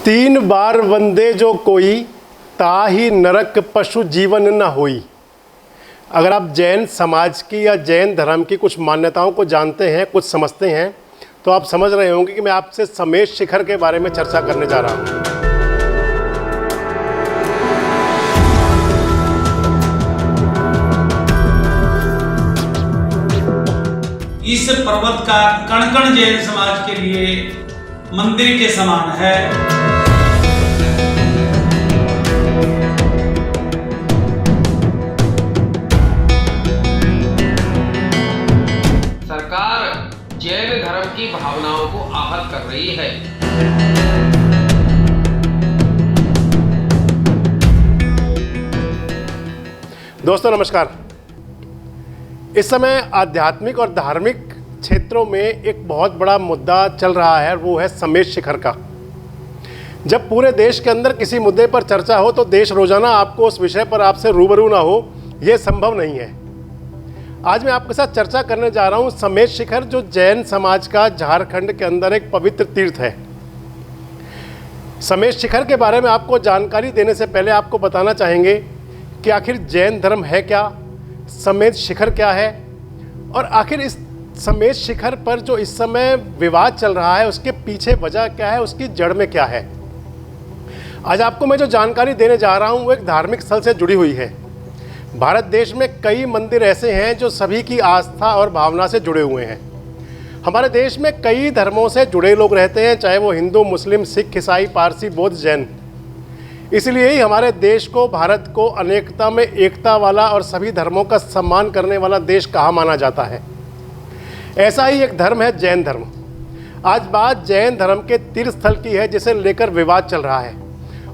तीन बार वंदे जो कोई, ताहि नरक पशु जीवन न होई। अगर आप जैन समाज की या जैन धर्म की कुछ मान्यताओं को जानते हैं, कुछ समझते हैं, तो आप समझ रहे होंगे कि मैं आपसे समेश शिखर के बारे में चर्चा करने जा रहा हूँ। इस पर्वत का कण कण जैन समाज के लिए मंदिर के समान है। सरकार जैन धर्म की भावनाओं को आहत कर रही है। दोस्तों नमस्कार। इस समय आध्यात्मिक और धार्मिक क्षेत्रों में एक बहुत बड़ा मुद्दा चल रहा है, वो है समेश शिखर का। जब पूरे देश के अंदर किसी मुद्दे पर चर्चा हो तो देश रोजाना आपको उस विषय पर आपसे रूबरू ना हो, ये संभव नहीं है। आज मैं आपके साथ चर्चा करने जा रहा हूँ समेश शिखर, जो जैन समाज का झारखंड के अंदर एक पवित्र तीर्थ है। समेश शिखर के बारे में आपको जानकारी देने से पहले आपको बताना चाहेंगे कि आखिर जैन धर्म है क्या, समेश शिखर क्या है, और आखिर इस समेश शिखर पर जो इस समय विवाद चल रहा है उसके पीछे वजह क्या है, उसकी जड़ में क्या है। आज आपको मैं जो जानकारी देने जा रहा हूँ वो एक धार्मिक स्थल से जुड़ी हुई है। भारत देश में कई मंदिर ऐसे हैं जो सभी की आस्था और भावना से जुड़े हुए हैं। हमारे देश में कई धर्मों से जुड़े लोग रहते हैं, चाहे वो हिंदू, मुस्लिम, सिख, ईसाई, पारसी, बौद्ध, जैन। इसलिए ही हमारे देश को, भारत को अनेकता में एकता वाला और सभी धर्मों का सम्मान करने वाला देश कहा माना जाता है। ऐसा ही एक धर्म है जैन धर्म। आज बात जैन धर्म के तीर्थ स्थल की है जिसे लेकर विवाद चल रहा है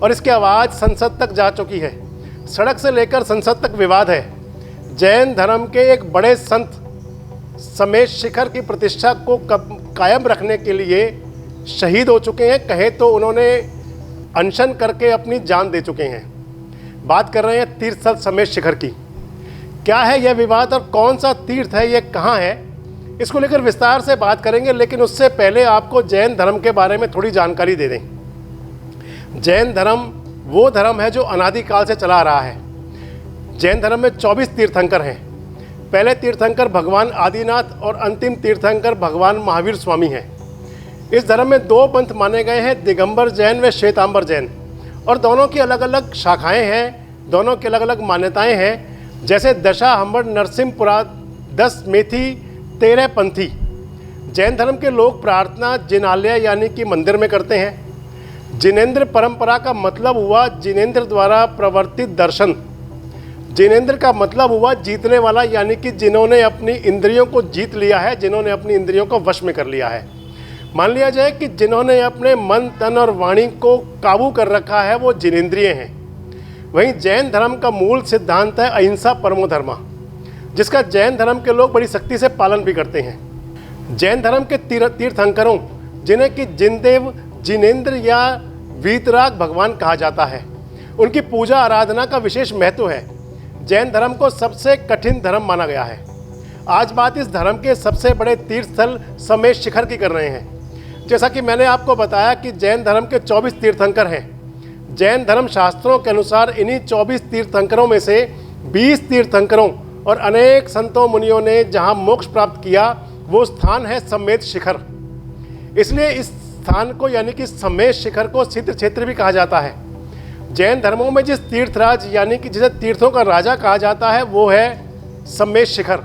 और इसकी आवाज़ संसद तक जा चुकी है। सड़क से लेकर संसद तक विवाद है। जैन धर्म के एक बड़े संत समेश शिखर की प्रतिष्ठा को कायम रखने के लिए शहीद हो चुके हैं। कहे तो उन्होंने अनशन करके अपनी जान दे चुके हैं। बात कर रहे हैं तीर्थ स्थल समेश शिखर की। क्या है यह विवाद और कौन सा तीर्थ है, यह कहाँ है, इसको लेकर विस्तार से बात करेंगे। लेकिन उससे पहले आपको जैन धर्म के बारे में थोड़ी जानकारी दे दें। जैन धर्म वो धर्म है जो अनादिकाल से चला आ रहा है। जैन धर्म में 24 तीर्थंकर हैं। पहले तीर्थंकर भगवान आदिनाथ और अंतिम तीर्थंकर भगवान महावीर स्वामी हैं। इस धर्म में 2 पंथ माने गए हैं, दिगंबर जैन व श्वेतांबर जैन, और दोनों की अलग अलग शाखाएं हैं, दोनों की अलग अलग मान्यताएं हैं। जैसे दशा हम्बड़ नरसिंहपुरा, 10 मेथी, 13 पंथी। जैन धर्म के लोग प्रार्थना जिनालय यानी कि मंदिर में करते हैं। जिनेंद्र परंपरा का मतलब हुआ जिनेंद्र द्वारा प्रवर्तित दर्शन। जिनेंद्र का मतलब हुआ जीतने वाला, यानी कि जिन्होंने अपनी इंद्रियों को जीत लिया है, जिन्होंने अपनी इंद्रियों को वश में कर लिया है। मान लिया जाए कि जिन्होंने अपने मन, तन और वाणी को काबू कर रखा है वो जिनेंद्रिय हैं। वहीं जैन धर्म का मूल सिद्धांत है अहिंसा परमो धर्मा, जिसका जैन धर्म के लोग बड़ी सख्ती से पालन भी करते हैं। जैन धर्म के तीर्थंकरों, जिन्हें कि जिनदेव, जिनेंद्र या वीतराग भगवान कहा जाता है, उनकी पूजा आराधना का विशेष महत्व है। जैन धर्म को सबसे कठिन धर्म माना गया है। आज बात इस धर्म के सबसे बड़े तीर्थ स्थल समेश शिखर की कर रहे हैं। जैसा कि मैंने आपको बताया कि जैन धर्म के 24 तीर्थंकर हैं। जैन धर्म शास्त्रों के अनुसार इन्हीं 24 तीर्थंकरों में से 20 तीर्थंकरों और अनेक संतों मुनियों ने जहां मोक्ष प्राप्त किया वो स्थान है समेश शिखर। इसलिए इस स्थान को यानी कि समेश शिखर को सिद्ध क्षेत्र भी कहा जाता है। जैन धर्मों में जिस तीर्थराज यानी कि जिसे तीर्थों का राजा कहा जाता है वो है समेश शिखर।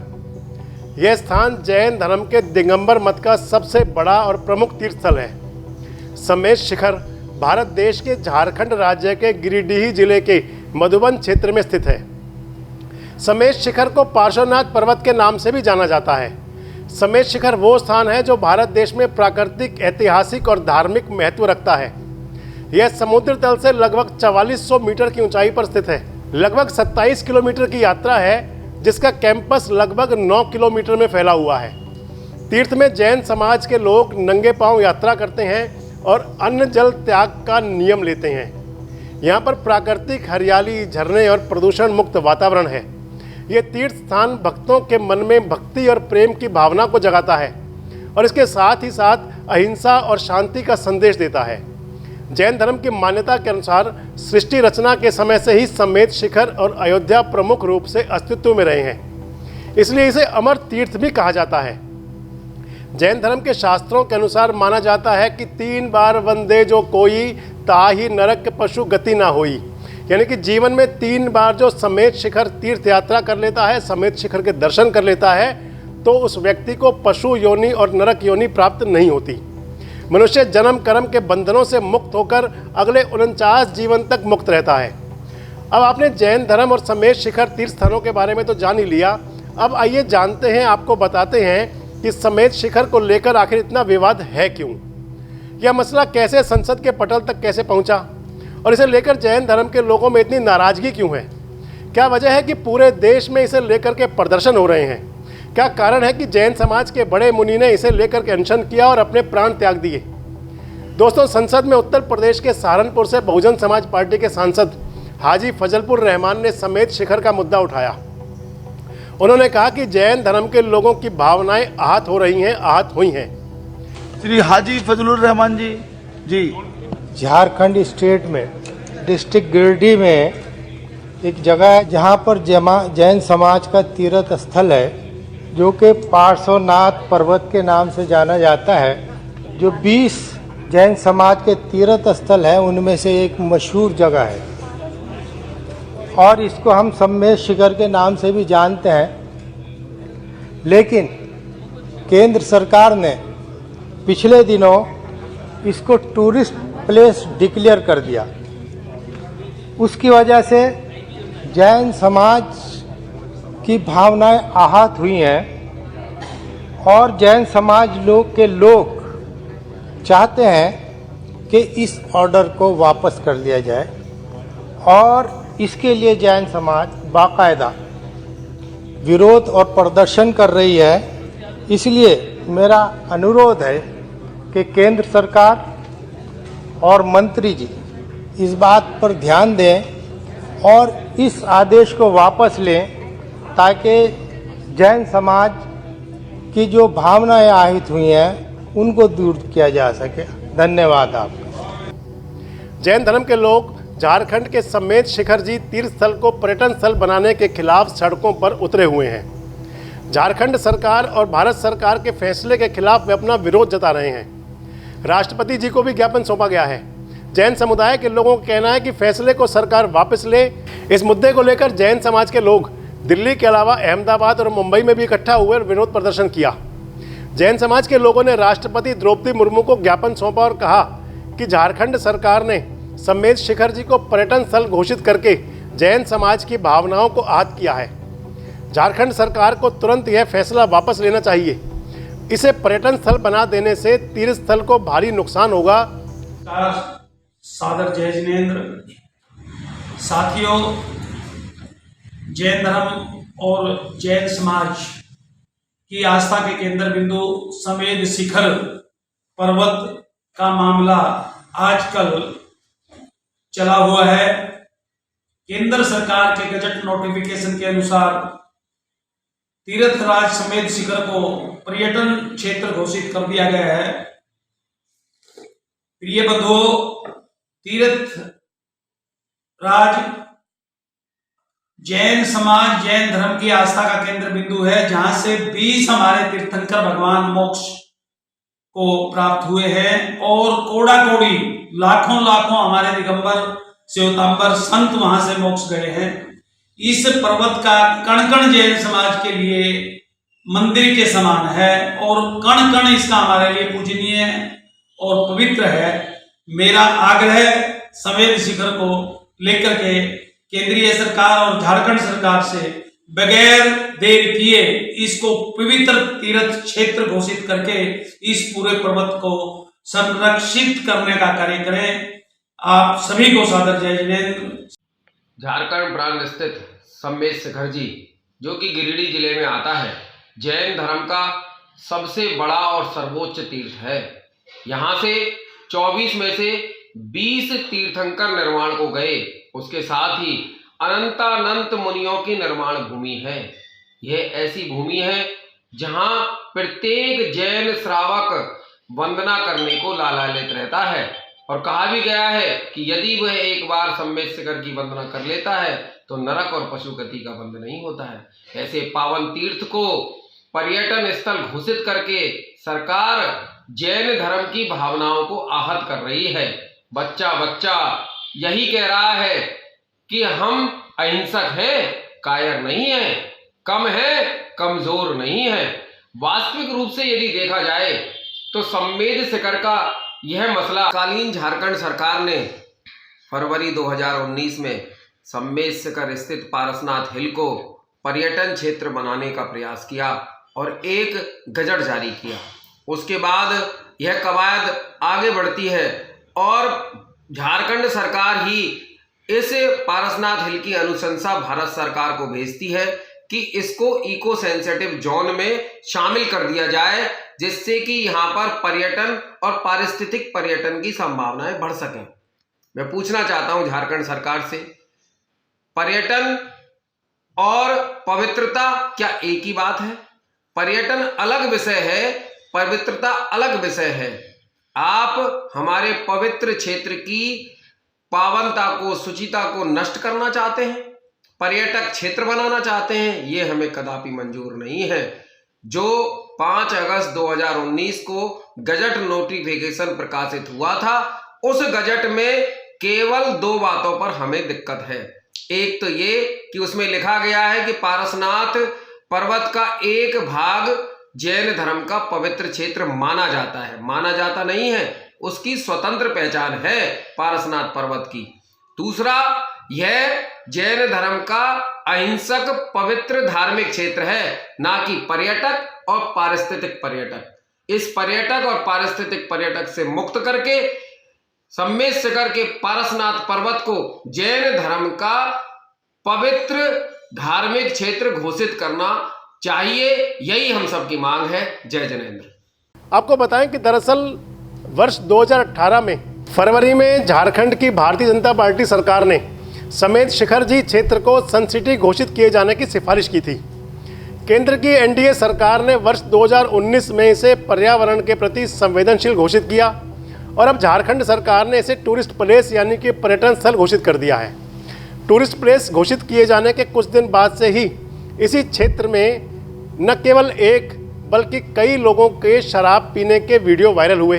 यह स्थान जैन धर्म के दिगंबर मत का सबसे बड़ा और प्रमुख तीर्थ स्थल है। समेश शिखर भारत देश के झारखंड राज्य के गिरिडीह जिले के मधुबन क्षेत्र में स्थित है। समेश शिखर को पार्श्वनाथ पर्वत के नाम से भी जाना जाता है। समेश शिखर वो स्थान है जो भारत देश में प्राकृतिक, ऐतिहासिक और धार्मिक महत्व रखता है। यह समुद्र तल से लगभग 4400 मीटर की ऊंचाई पर स्थित है। लगभग 27 किलोमीटर की यात्रा है, जिसका कैंपस लगभग 9 किलोमीटर में फैला हुआ है। तीर्थ में जैन समाज के लोग नंगे पांव यात्रा करते हैं और अन्न जल त्याग का नियम लेते हैं। यहाँ पर प्राकृतिक हरियाली, झरने और प्रदूषण मुक्त वातावरण है। ये तीर्थ स्थान भक्तों के मन में भक्ति और प्रेम की भावना को जगाता है और इसके साथ ही साथ अहिंसा और शांति का संदेश देता है। जैन धर्म की मान्यता के अनुसार सृष्टि रचना के समय से ही समेत शिखर और अयोध्या प्रमुख रूप से अस्तित्व में रहे हैं, इसलिए इसे अमर तीर्थ भी कहा जाता है। जैन धर्म के शास्त्रों के अनुसार माना जाता है कि 3 बार वंदे जो कोई, ताहि नरक पशु गति ना होई, यानी कि जीवन में 3 बार जो समेत शिखर तीर्थ यात्रा कर लेता है, समेत शिखर के दर्शन कर लेता है, तो उस व्यक्ति को पशु योनि और नरक योनि प्राप्त नहीं होती। मनुष्य जन्म कर्म के बंधनों से मुक्त होकर अगले 49 जीवन तक मुक्त रहता है। अब आपने जैन धर्म और समेत शिखर तीर्थ स्थानों के बारे में तो जान ही लिया। अब आइए जानते हैं, आपको बताते हैं कि समेत शिखर को लेकर आखिर इतना विवाद है क्यों, यह मसला कैसे संसद के पटल तक कैसे पहुंचा, और इसे लेकर जैन धर्म के लोगों में इतनी नाराजगी क्यों है। क्या वजह है कि पूरे देश में इसे लेकर के प्रदर्शन हो रहे हैं। क्या कारण है कि जैन समाज के बड़े मुनि ने इसे लेकर के अनशन किया और अपने प्राण त्याग दिए। दोस्तों, संसद में उत्तर प्रदेश के सहारनपुर से बहुजन समाज पार्टी के सांसद हाजी फजलपुर रहमान ने समेत शिखर का मुद्दा उठाया। उन्होंने कहा कि जैन धर्म के लोगों की भावनाएं आहत हो रही हैं, आहत हुई हैं। श्री हाजी फजलुर रहमान जी झारखंड स्टेट में डिस्ट्रिक्ट गिरिडीह में एक जगह है जहाँ पर जैन समाज का तीर्थ स्थल है, जो कि पार्श्वनाथ पर्वत के नाम से जाना जाता है। जो 20 जैन समाज के तीर्थ स्थल है उनमें से एक मशहूर जगह है और इसको हम समेत शिखर के नाम से भी जानते हैं। लेकिन केंद्र सरकार ने पिछले दिनों इसको टूरिस्ट प्लेस डिक्लेयर कर दिया। उसकी वजह से जैन समाज की भावनाएं आहत हुई हैं और जैन समाज लोग चाहते हैं कि इस ऑर्डर को वापस कर लिया जाए और इसके लिए जैन समाज बाकायदा विरोध और प्रदर्शन कर रही है। इसलिए मेरा अनुरोध है कि केंद्र सरकार और मंत्री जी इस बात पर ध्यान दें और इस आदेश को वापस लें, ताकि जैन समाज की जो भावनाएं आहत हुई हैं उनको दूर किया जा सके। धन्यवाद आपका। जैन धर्म के लोग झारखंड के समेत शिखर जी तीर्थ स्थल को पर्यटन स्थल बनाने के खिलाफ सड़कों पर उतरे हुए हैं। झारखंड सरकार और भारत सरकार के फैसले के खिलाफ वे अपना विरोध जता रहे हैं। राष्ट्रपति जी को भी ज्ञापन सौंपा गया है। जैन समुदाय के लोगों का कहना है कि फैसले को सरकार वापस ले। इस मुद्दे को लेकर जैन समाज के लोग दिल्ली के अलावा अहमदाबाद और मुंबई में भी इकट्ठा हुए और विरोध प्रदर्शन किया। जैन समाज के लोगों ने राष्ट्रपति द्रौपदी मुर्मू को ज्ञापन सौंपा और कहा कि झारखंड सरकार ने समेत शिखर जी को पर्यटन स्थल घोषित करके जैन समाज की भावनाओं को आहत किया है। झारखंड सरकार को तुरंत यह फैसला वापस लेना चाहिए। इसे पर्यटन स्थल बना देने से तीर्थ स्थल को भारी नुकसान होगा। सादर जय जिनेंद्र। साथियों, जैन धर्म और जैन समाज की आस्था के केंद्र बिंदु समेत शिखर पर्वत का मामला आजकल चला हुआ है। केंद्र सरकार के गजट नोटिफिकेशन के अनुसार तीर्थराज समेत शिखर को पर्यटन क्षेत्र घोषित कर दिया गया है। प्रिय बंधुओं, तीर्थ राज जैन समाज जैन धर्म की आस्था का केंद्र बिंदु है, जहां से 20 हमारे तीर्थंकर भगवान मोक्ष को प्राप्त हुए हैं और कोड़ा कोड़ी लाखों हमारे दिगंबर श्वेतांबर संत वहां से मोक्ष गए हैं। इस पर्वत का कण कण जैन समाज के लिए मंदिर के समान है और कण कण इसका हमारे लिए पूजनीय और पवित्र है। मेरा आग्रह समेत शिखर को लेकर के केंद्रीय सरकार और झारखंड सरकार से बगैर देर किए इसको पवित्र तीर्थ क्षेत्र घोषित करके इस पूरे पर्वत को संरक्षित करने का कार्य करें। आप सभी को सादर जय जिनेंद्र। झारखंड प्रांत स्थित समेत शिखर जी, जो कि गिरिडीह जिले में आता है, जैन धर्म का सबसे बड़ा और सर्वोच्च तीर्थ है। यहाँ से 24 में से 20 तीर्थंकर निर्माण को गए। उसके साथ ही अनंतानंत मुनियों की निर्माण भूमि है। यह ऐसी भूमि है जहां प्रत्येक जैन श्रावक वंदना करने को लालायित रहता है और कहा भी गया है कि यदि वह एक बार सम्मेद शिखर की वंदना कर लेता है तो नरक और पशुगति का बंध नहीं होता है। ऐसे पावन तीर्थ को पर्यटन स्थल घोषित करके सरकार जैन धर्म की भावनाओं को आहत कर रही है। बच्चा बच्चा यही कह रहा है कि हम अहिंसक हैं, कायर नहीं है, कम है, कमजोर नहीं है। वास्तविक रूप से यदि देखा जाए तो सम्मेद शिखर का यह मसला कालीन झारखंड सरकार ने फरवरी 2019 में सम्मेद शिखर स्थित पारसनाथ हिल को पर्यटन क्षेत्र बनाने का प्रयास किया और एक गजट जारी किया। उसके बाद यह कवायद आगे बढ़ती है और झारखंड सरकार ही इस पारसनाथ हिल की अनुशंसा भारत सरकार को भेजती है कि इसको इको सेंसिटिव जोन में शामिल कर दिया जाए, जिससे कि यहाँ पर पर्यटन और पारिस्थितिक पर्यटन की संभावनाएं बढ़ सकें। मैं पूछना चाहता हूं झारखंड सरकार से, पर्यटन और पवित्रता क्या एक ही बात है? पर्यटन अलग विषय है, पवित्रता अलग विषय है। आप हमारे पवित्र क्षेत्र की पावनता को, शुचिता को नष्ट करना चाहते हैं, पर्यटक क्षेत्र बनाना चाहते हैं, ये हमें कदापि मंजूर नहीं है। जो 5 अगस्त 2019 को गजट नोटिफिकेशन प्रकाशित हुआ था, उस गजट में केवल 2 बातों पर हमें दिक्कत है। एक तो ये कि उसमें लिखा गया है कि पारसनाथ पर्वत का एक भाग जैन धर्म का पवित्र क्षेत्र माना जाता है। माना जाता नहीं है, उसकी स्वतंत्र पहचान है पारसनाथ पर्वत की। दूसरा, यह जैन धर्म का अहिंसक पवित्र धार्मिक क्षेत्र है, ना कि पर्यटक और पारिस्थितिक पर्यटक। इस पर्यटक और पारिस्थितिक पर्यटक से मुक्त करके सम्मेद शिखर के पारसनाथ पर्वत को जैन धर्म का पवित्र धार्मिक क्षेत्र घोषित करना चाहिए। यही हम सबकी मांग है। जय जैनेंद्र। आपको बताएं कि दरअसल वर्ष 2018 में फरवरी में झारखंड की भारतीय जनता पार्टी सरकार ने सम्मेद शिखर जी क्षेत्र को सन सिटी घोषित किए जाने की सिफारिश की थी। केंद्र की एनडीए सरकार ने वर्ष 2019 में इसे पर्यावरण के प्रति संवेदनशील घोषित किया और अब झारखंड सरकार ने इसे टूरिस्ट प्लेस यानी कि पर्यटन स्थल घोषित कर दिया है। टूरिस्ट प्लेस घोषित किए जाने के कुछ दिन बाद से ही इसी क्षेत्र में न केवल एक बल्कि कई लोगों के शराब पीने के वीडियो वायरल हुए।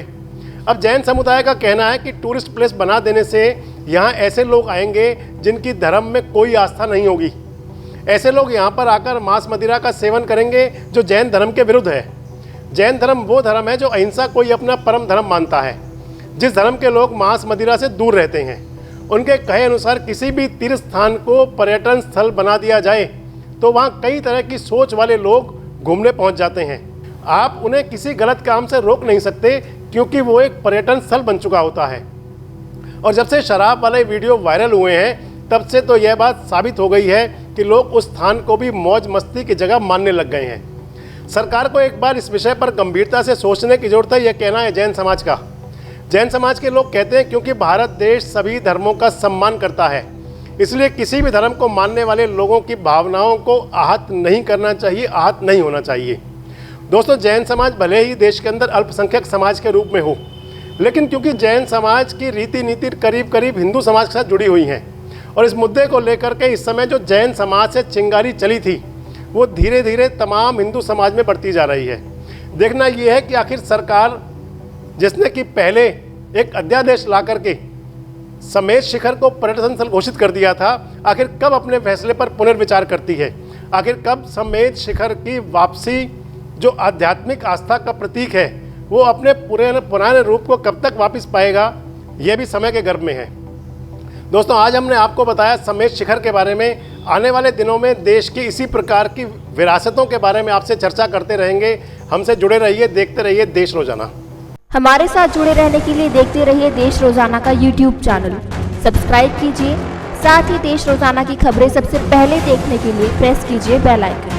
अब जैन समुदाय का कहना है कि टूरिस्ट प्लेस बना देने से यहाँ ऐसे लोग आएंगे जिनकी धर्म में कोई आस्था नहीं होगी। ऐसे लोग यहाँ पर आकर मांस मदिरा का सेवन करेंगे जो जैन धर्म के विरुद्ध है। जैन धर्म वो धर्म है जो अहिंसा को ही अपना परम धर्म मानता है, जिस धर्म के लोग मांस मदिरा से दूर रहते हैं। उनके कहे अनुसार किसी भी तीर्थ स्थान को पर्यटन स्थल बना दिया जाए तो वहाँ कई तरह की सोच वाले लोग घूमने पहुँच जाते हैं। आप उन्हें किसी गलत काम से रोक नहीं सकते क्योंकि वो एक पर्यटन स्थल बन चुका होता है। और जब से शराब वाले वीडियो वायरल हुए हैं तब से तो यह बात साबित हो गई है कि लोग उस स्थान को भी मौज मस्ती की जगह मानने लग गए हैं। सरकार को एक बार इस विषय पर गंभीरता से सोचने की जरूरत है, यह कहना है जैन समाज का। जैन समाज के लोग कहते हैं क्योंकि भारत देश सभी धर्मों का सम्मान करता है, इसलिए किसी भी धर्म को मानने वाले लोगों की भावनाओं को आहत नहीं करना चाहिए, आहत नहीं होना चाहिए। दोस्तों, जैन समाज भले ही देश के अंदर अल्पसंख्यक समाज के रूप में हो, लेकिन क्योंकि जैन समाज की रीति नीति करीब करीब हिंदू समाज के साथ जुड़ी हुई हैं और इस मुद्दे को लेकर के इस समय जो जैन समाज से चिंगारी चली थी वो धीरे धीरे तमाम हिंदू समाज में बढ़ती जा रही है। देखना ये है कि आखिर सरकार जिसने कि पहले एक अध्यादेश ला करके सम्मेद शिखर को पर्यटन स्थल घोषित कर दिया था, आखिर कब अपने फैसले पर पुनर्विचार करती है। आखिर कब सम्मेद शिखर की वापसी जो आध्यात्मिक आस्था का प्रतीक है वो अपने पुराने रूप को कब तक वापस पाएगा, यह भी समय के गर्भ में है। दोस्तों, आज हमने आपको बताया सम्मेद शिखर के बारे में। आने वाले दिनों में देश की इसी प्रकार की विरासतों के बारे में आपसे चर्चा करते रहेंगे। हमसे जुड़े रहिए, देखते रहिए देश रोजाना। हमारे साथ जुड़े रहने के लिए देखते रहिए देश रोजाना का यूट्यूब चैनल सब्सक्राइब कीजिए। साथ ही देश रोजाना की खबरें सबसे पहले देखने के लिए प्रेस कीजिए बेल आइकन।